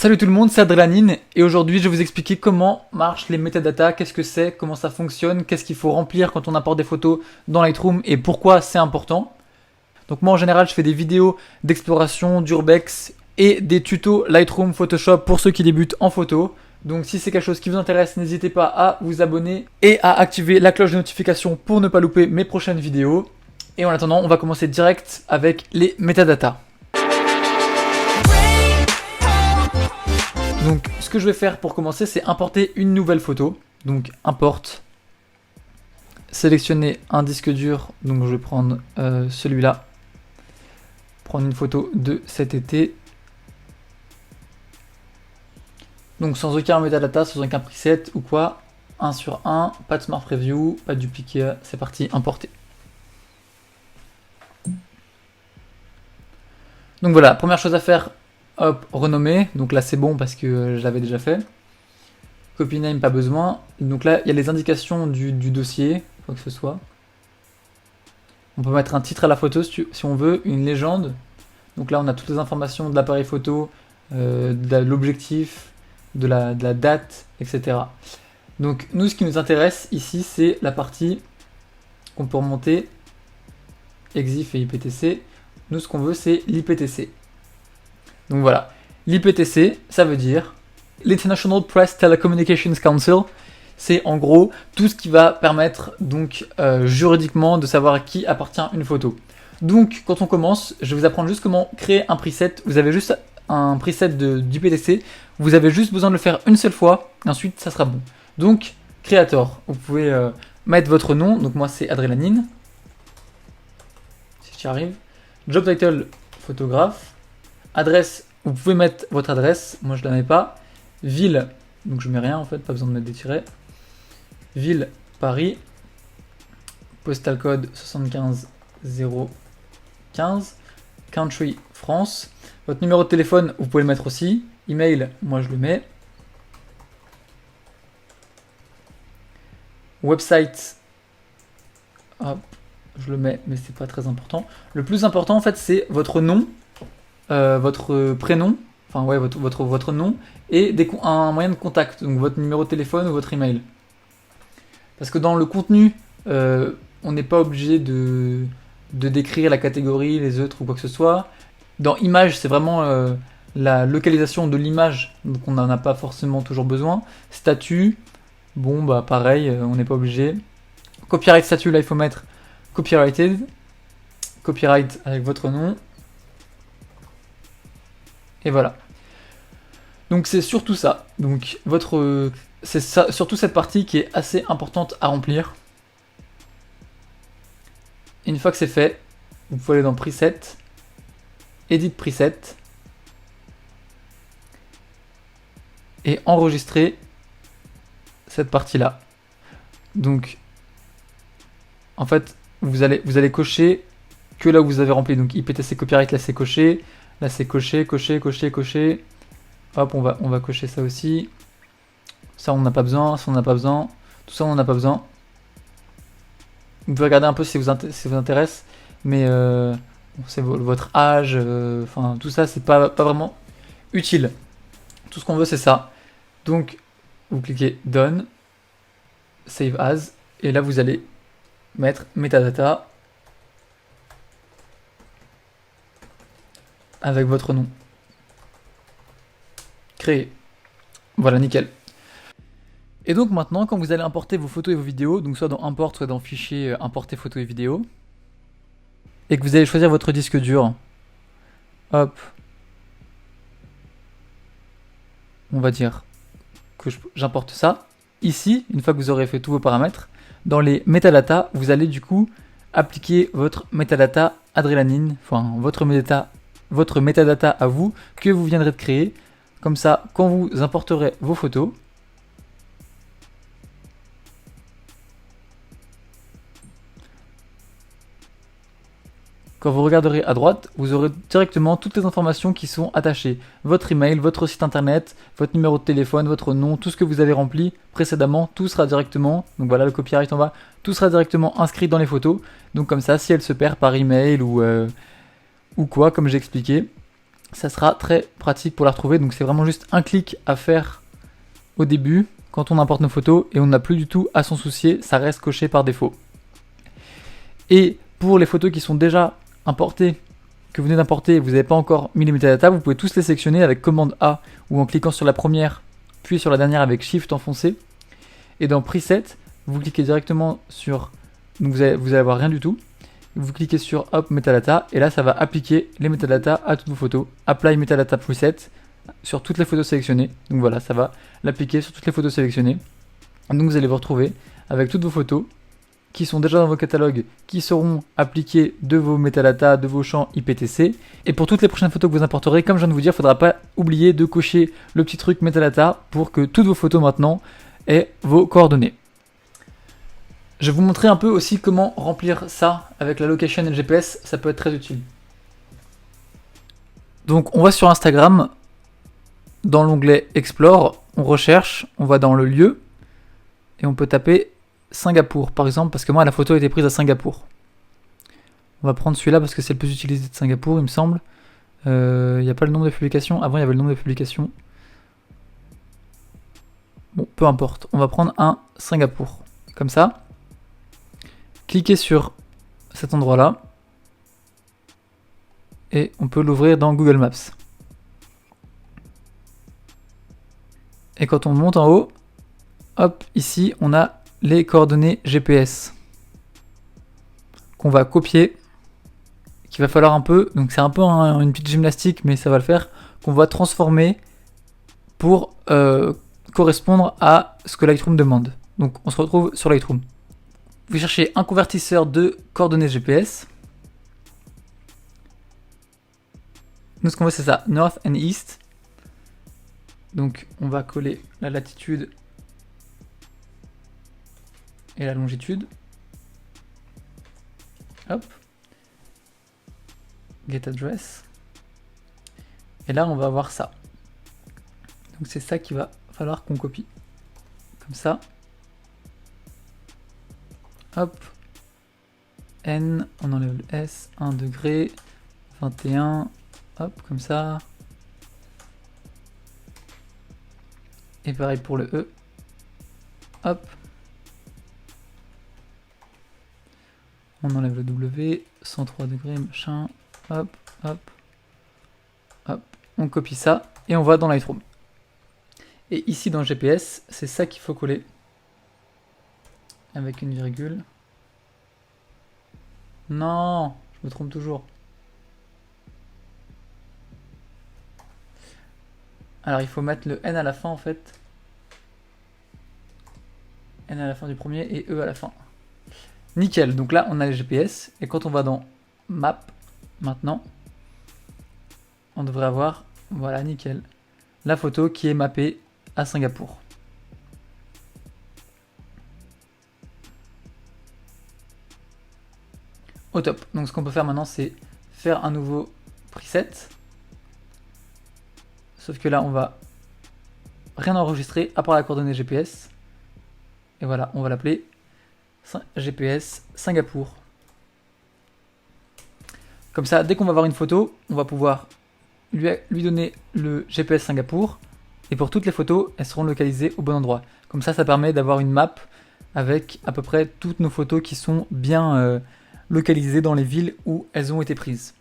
Salut tout le monde, c'est Adrélanine et aujourd'hui je vais vous expliquer comment marchent les métadatas, qu'est-ce que c'est, comment ça fonctionne, qu'est-ce qu'il faut remplir quand on importe des photos dans Lightroom et pourquoi c'est important. Donc moi en général je fais des vidéos d'exploration, d'urbex et des tutos Lightroom, Photoshop pour ceux qui débutent en photo. Donc si c'est quelque chose qui vous intéresse, n'hésitez pas à vous abonner et à activer la cloche de notification pour ne pas louper mes prochaines vidéos. Et en attendant, on va commencer direct avec les métadatas. Donc ce que je vais faire pour commencer, c'est importer une nouvelle photo. Donc importe, sélectionner un disque dur, donc je vais prendre celui-là, prendre une photo de cet été. Donc sans aucun metadata, sans aucun preset ou quoi, 1 sur 1, pas de Smart Preview, pas de dupliquer, c'est parti, importer. Donc voilà, première chose à faire, hop, renommer, donc là c'est bon parce que je l'avais déjà fait. Copy name, pas besoin. Donc là, il y a les indications du dossier, quoi que ce soit. On peut mettre un titre à la photo si on veut, une légende. Donc là, on a toutes les informations de l'appareil photo, de l'objectif, de la date, etc. Donc nous, ce qui nous intéresse ici, c'est la partie qu'on peut remonter, EXIF et IPTC. Nous, ce qu'on veut, c'est l'IPTC. Donc voilà, l'IPTC, ça veut dire l'International Press Telecommunications Council. C'est en gros tout ce qui va permettre donc juridiquement de savoir à qui appartient une photo. Donc quand on commence, je vais vous apprendre juste comment créer un preset. Vous avez juste un preset d'IPTC, vous avez juste besoin de le faire une seule fois, et ensuite ça sera bon. Donc Creator, vous pouvez mettre votre nom, donc moi c'est Adrélanine, si j'y arrive. Job title, photographe. Adresse, vous pouvez mettre votre adresse, moi je la mets pas. Ville, donc je mets rien en fait, pas besoin de mettre des tirets. Ville, Paris. Postal code 75015. Country, France. Votre numéro de téléphone, vous pouvez le mettre aussi. Email, moi je le mets. Website, hop, je le mets, mais c'est pas très important. Le plus important en fait, c'est votre nom, votre prénom, enfin ouais, votre nom et un moyen de contact, donc votre numéro de téléphone ou votre email. Parce que dans le contenu, on n'est pas obligé de décrire la catégorie, les autres ou quoi que ce soit. Dans image, c'est vraiment la localisation de l'image, donc on n'en a pas forcément toujours besoin. Statut, bon bah pareil, on n'est pas obligé. Copyright statut, là il faut mettre copyrighted, copyright avec votre nom. Et voilà. Donc c'est surtout ça. Donc c'est surtout cette partie qui est assez importante à remplir. Une fois que c'est fait, vous pouvez aller dans Preset, Edit Preset, et enregistrer cette partie-là. Donc, en fait, vous allez cocher que là où vous avez rempli. Donc IPTC copyright, là c'est coché. Là c'est coché, coché, coché, coché. Hop, on va cocher ça aussi. Ça on n'a pas besoin, ça on n'a pas besoin. Tout ça on n'a pas besoin. Vous pouvez regarder un peu si vous intéresse. Mais c'est votre âge, enfin tout ça c'est pas vraiment utile. Tout ce qu'on veut c'est ça. Donc vous cliquez Done, Save As. Et là vous allez mettre Metadata avec votre nom. Créer. Voilà, nickel. Et donc maintenant, quand vous allez importer vos photos et vos vidéos, donc soit dans Import, soit dans Fichier, Importer photos et vidéos, et que vous allez choisir votre disque dur, hop, on va dire que j'importe ça. Ici, une fois que vous aurez fait tous vos paramètres, dans les metadata, vous allez du coup appliquer votre metadata Adrélanine, enfin votre metadata à vous que vous viendrez de créer. Comme ça, quand vous importerez vos photos, quand vous regarderez à droite, vous aurez directement toutes les informations qui sont attachées. Votre email, votre site internet, votre numéro de téléphone, votre nom, tout ce que vous avez rempli précédemment, tout sera directement, donc voilà le copyright en bas, tout sera directement inscrit dans les photos. Donc comme ça, si elle se perd par email ou quoi, comme j'ai expliqué, ça sera très pratique pour la retrouver. Donc c'est vraiment juste un clic à faire au début quand on importe nos photos et on n'a plus du tout à s'en soucier, ça reste coché par défaut. Et pour les photos qui sont déjà importées, que vous venez d'importer et vous n'avez pas encore mis les metadata, vous pouvez tous les sélectionner avec commande A ou en cliquant sur la première puis sur la dernière avec Shift enfoncé. Et dans Preset, vous cliquez directement sur, donc vous allez avoir rien du tout. Vous cliquez sur Hop Metadata et là ça va appliquer les metadata à toutes vos photos. Apply Metadata Preset sur toutes les photos sélectionnées. Donc voilà, ça va l'appliquer sur toutes les photos sélectionnées. Donc vous allez vous retrouver avec toutes vos photos qui sont déjà dans vos catalogues, qui seront appliquées de vos metadata, de vos champs IPTC. Et pour toutes les prochaines photos que vous importerez, comme je viens de vous dire, il ne faudra pas oublier de cocher le petit truc metadata pour que toutes vos photos maintenant aient vos coordonnées. Je vais vous montrer un peu aussi comment remplir ça avec la location et le GPS, ça peut être très utile. Donc on va sur Instagram, dans l'onglet Explore, on recherche, on va dans le lieu, et on peut taper Singapour par exemple, parce que moi la photo a été prise à Singapour. On va prendre celui-là parce que c'est le plus utilisé de Singapour, il me semble. Il n'y a pas le nombre de publications, avant il y avait le nombre de publications. Bon, peu importe, on va prendre un Singapour, comme ça. Cliquez sur cet endroit-là et on peut l'ouvrir dans Google Maps. Et quand on monte en haut, hop, ici on a les coordonnées GPS qu'on va copier, qu'il va falloir un peu, donc c'est un peu une petite gymnastique mais ça va le faire, qu'on va transformer pour correspondre à ce que Lightroom demande. Donc on se retrouve sur Lightroom. Vous cherchez un convertisseur de coordonnées GPS. Nous ce qu'on veut c'est ça, North and East. Donc on va coller la latitude et la longitude. Hop. Get address. Et là on va avoir ça. Donc c'est ça qu'il va falloir qu'on copie. Comme ça. Hop. N, on enlève le S, 1 degré, 21, hop, comme ça. Et pareil pour le E. Hop. On enlève le W, 103 degrés, machin. Hop, hop, hop. On copie ça et on va dans Lightroom. Et ici dans GPS, c'est ça qu'il faut coller. Avec une virgule. Non, je me trompe toujours. Alors il faut mettre le N à la fin en fait. N à la fin du premier et E à la fin. Nickel, donc là on a les GPS et quand on va dans Map maintenant, on devrait avoir, voilà nickel, la photo qui est mappée à Singapour. Au top. Donc ce qu'on peut faire maintenant c'est faire un nouveau preset. Sauf que là on va rien enregistrer à part la coordonnée GPS. Et voilà, on va l'appeler GPS Singapour. Comme ça, dès qu'on va avoir une photo, on va pouvoir lui donner le GPS Singapour. Et pour toutes les photos, elles seront localisées au bon endroit. Comme ça permet d'avoir une map avec à peu près toutes nos photos qui sont bien localisées dans les villes où elles ont été prises.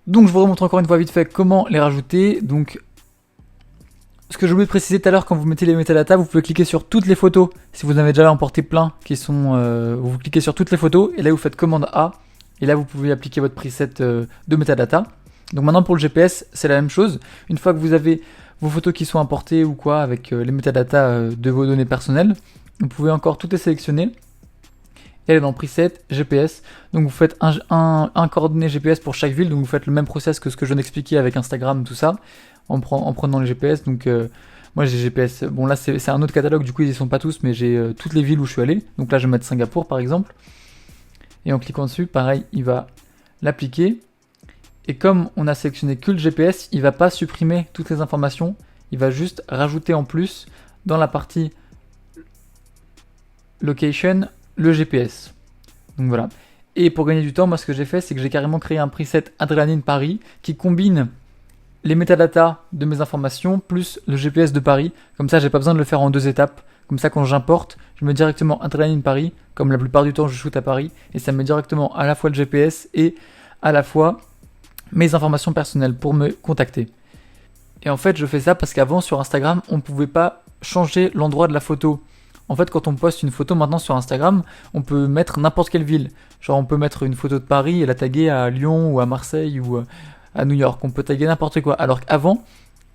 Donc je vous remontre encore une fois vite fait comment les rajouter. Donc ce que j'ai oublié de préciser tout à l'heure, quand vous mettez les metadata, vous pouvez cliquer sur toutes les photos. Si vous en avez déjà emporté plein qui sont, vous cliquez sur toutes les photos et là vous faites commande A et là vous pouvez appliquer votre preset de metadata. Donc maintenant pour le GPS c'est la même chose. Une fois que vous avez vos photos qui sont importées ou quoi avec les metadata de vos données personnelles, vous pouvez encore tout les sélectionner et aller dans preset GPS. Donc vous faites un coordonné GPS pour chaque ville. Donc vous faites le même process que ce que je viens d'expliquer avec Instagram, tout ça. En prenant les GPS, donc moi j'ai GPS, bon là c'est un autre catalogue, du coup ils y sont pas tous, mais j'ai toutes les villes où je suis allé, donc là je vais mettre Singapour par exemple, et en cliquant dessus, pareil, il va l'appliquer, et comme on a sélectionné que le GPS, il va pas supprimer toutes les informations, il va juste rajouter en plus, dans la partie location, le GPS, donc voilà. Et pour gagner du temps, moi ce que j'ai fait, c'est que j'ai carrément créé un preset Adrénaline Paris, qui combine les métadatas de mes informations plus le GPS de Paris. Comme ça, j'ai pas besoin de le faire en 2 étapes. Comme ça, quand j'importe, je mets directement Adrenaline Paris, comme la plupart du temps je shoot à Paris, et ça me met directement à la fois le GPS et à la fois mes informations personnelles pour me contacter. Et en fait, je fais ça parce qu'avant sur Instagram, on ne pouvait pas changer l'endroit de la photo. En fait, quand on poste une photo maintenant sur Instagram, on peut mettre n'importe quelle ville. Genre, on peut mettre une photo de Paris et la taguer à Lyon ou à Marseille ou à New York. On peut taguer n'importe quoi. Alors qu'avant,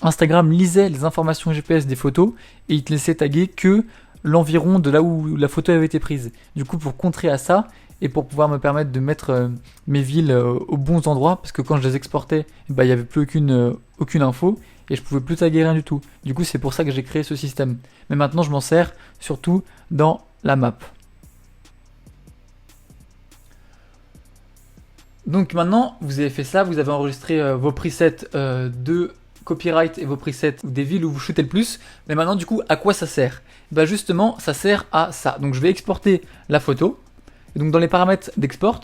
Instagram lisait les informations GPS des photos et il te laissait taguer que l'environ de là où la photo avait été prise. Du coup, pour contrer à ça et pour pouvoir me permettre de mettre mes villes aux bons endroits, parce que quand je les exportais, il n'y avait plus aucune info et je pouvais plus taguer rien du tout. Du coup, c'est pour ça que j'ai créé ce système. Mais maintenant, je m'en sers surtout dans la map. Donc maintenant, vous avez fait ça, vous avez enregistré vos presets de copyright et vos presets des villes où vous shootez le plus. Mais maintenant, du coup, à quoi ça sert? Bah justement, ça sert à ça. Donc je vais exporter la photo. Et donc dans les paramètres d'export,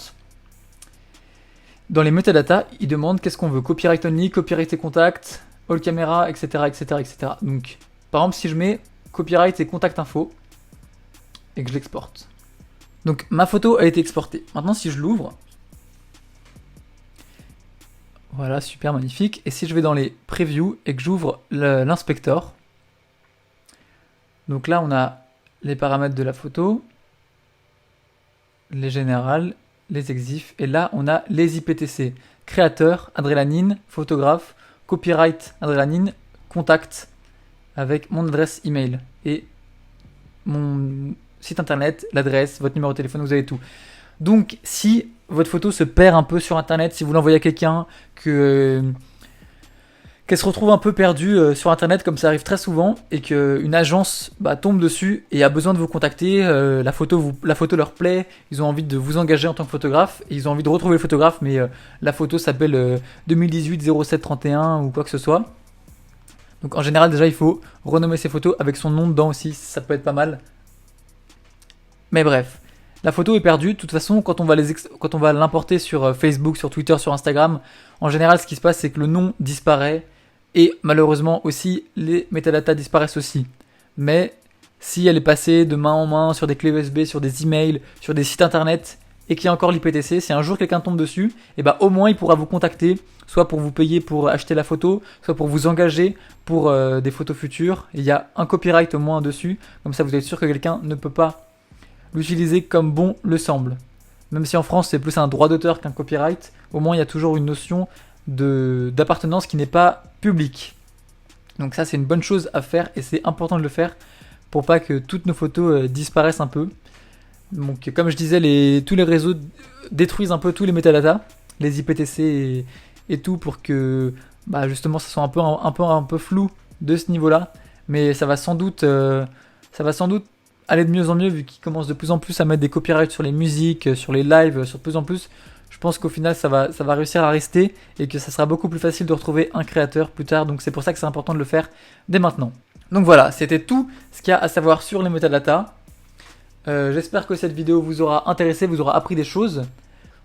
dans les metadata, il demande qu'est-ce qu'on veut. Copyright only, copyright et contact, all camera, etc., etc., etc. Donc par exemple, si je mets copyright et contact info et que je l'exporte. Donc ma photo a été exportée. Maintenant, si je l'ouvre, voilà, super magnifique. Et si je vais dans les previews et que j'ouvre l'inspector, donc là on a les paramètres de la photo, les générales, les exifs, et là on a les IPTC, créateur, adrénaline, photographe, copyright, adrénaline, contact, avec mon adresse email et mon site internet, l'adresse, votre numéro de téléphone, vous avez tout. Donc si votre photo se perd un peu sur internet, si vous l'envoyez à quelqu'un, qu'elle se retrouve un peu perdue sur internet comme ça arrive très souvent et qu'une agence tombe dessus et a besoin de vous contacter, la photo leur plaît, ils ont envie de vous engager en tant que photographe et ils ont envie de retrouver le photographe, mais la photo s'appelle 2018-07-31 ou quoi que ce soit. Donc en général déjà il faut renommer ses photos avec son nom dedans aussi, ça peut être pas mal. Mais bref, la photo est perdue. De toute façon, quand on va l'importer sur Facebook, sur Twitter, sur Instagram, en général, ce qui se passe, c'est que le nom disparaît et malheureusement aussi, les métadatas disparaissent aussi. Mais si elle est passée de main en main sur des clés USB, sur des emails, sur des sites internet et qu'il y a encore l'IPTC, si un jour quelqu'un tombe dessus, et au moins il pourra vous contacter, soit pour vous payer pour acheter la photo, soit pour vous engager pour des photos futures. Et il y a un copyright au moins dessus, comme ça vous êtes sûr que quelqu'un ne peut pas l'utiliser comme bon le semble. Même si en France c'est plus un droit d'auteur qu'un copyright, au moins il y a toujours une notion d'appartenance qui n'est pas publique. Donc ça c'est une bonne chose à faire et c'est important de le faire pour pas que toutes nos photos disparaissent un peu. Donc comme je disais, tous les réseaux détruisent un peu tous les métadatas, les IPTC et tout pour que justement ça soit un peu flou de ce niveau-là. Mais ça va sans doute aller de mieux en mieux vu qu'ils commencent de plus en plus à mettre des copyrights sur les musiques, sur les lives, sur de plus en plus. Je pense qu'au final ça va réussir à rester et que ça sera beaucoup plus facile de retrouver un créateur plus tard. Donc c'est pour ça que c'est important de le faire dès maintenant. Donc voilà, c'était tout ce qu'il y a à savoir sur les metadatas. J'espère que cette vidéo vous aura intéressé, vous aura appris des choses.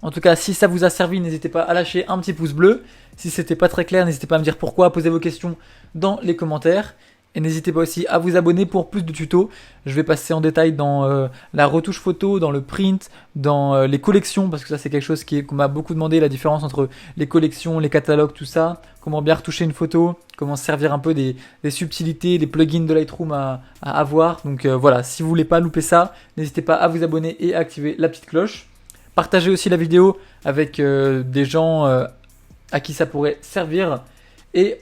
En tout cas, si ça vous a servi, n'hésitez pas à lâcher un petit pouce bleu. Si c'était pas très clair, n'hésitez pas à me dire pourquoi, à poser vos questions dans les commentaires. Et n'hésitez pas aussi à vous abonner pour plus de tutos. Je vais passer en détail dans la retouche photo, dans le print, dans les collections, parce que ça c'est quelque chose qu'on m'a beaucoup demandé, la différence entre les collections, les catalogues, tout ça. Comment bien retoucher une photo, comment se servir un peu des subtilités, des plugins de Lightroom à avoir. Donc voilà, si vous voulez pas louper ça, n'hésitez pas à vous abonner et à activer la petite cloche. Partagez aussi la vidéo avec des gens à qui ça pourrait servir. Et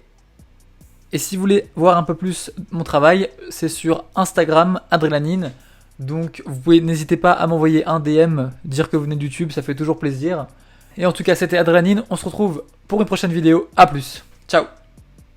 si vous voulez voir un peu plus mon travail, c'est sur Instagram, Adrénaline. Donc n'hésitez pas à m'envoyer un DM, dire que vous venez de YouTube, ça fait toujours plaisir. Et en tout cas, c'était Adrénaline, on se retrouve pour une prochaine vidéo. A plus, ciao.